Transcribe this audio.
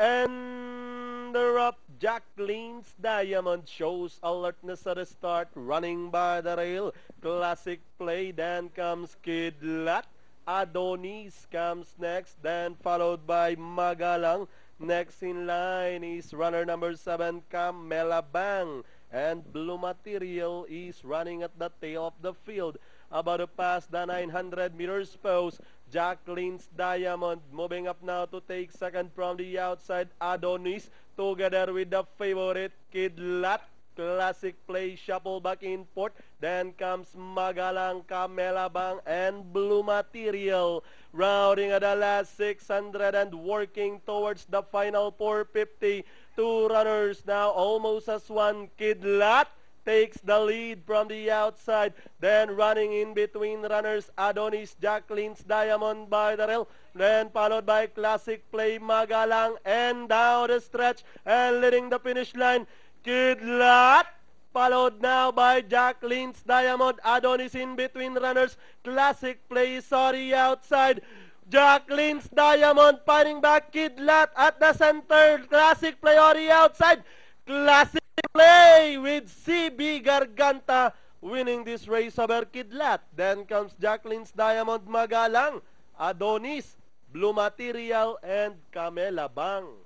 And the up. Jacqueline's Diamond shows alertness at the start, running by the rail. Classic play, then comes Kidlat. Adonis comes next, then followed by Magalang. Next in line is runner number 7, Camela Bang. And Blue Material is running at the tail of the field. About to pass the 900 meters post. Jacqueline's Diamond moving up now to take second from the outside. Adonis together with the favorite Kidlat. Classic play, shuffle back in port. Then comes Magalang, Camela Bang, and Blue Material. Rounding at the last 600 and working towards the final 450. Two runners now almost as one. Kidlat takes the lead from the outside. Then running in between runners, Adonis, Jacqueline's Diamond by the rail. Then followed by Classic Play, Magalang, and down the stretch and leading the finish line, Kidlat. Followed now by Jacqueline's Diamond, Adonis in between runners, Classic Play is on the outside. Jacqueline's Diamond fighting back, Kidlat at the center, Classic Play on the outside. Classic Play with CB Garganta winning this race over Kidlat. Then comes Jacqueline's Diamond, Magalang, Adonis, Blue Material, and Camela Bang.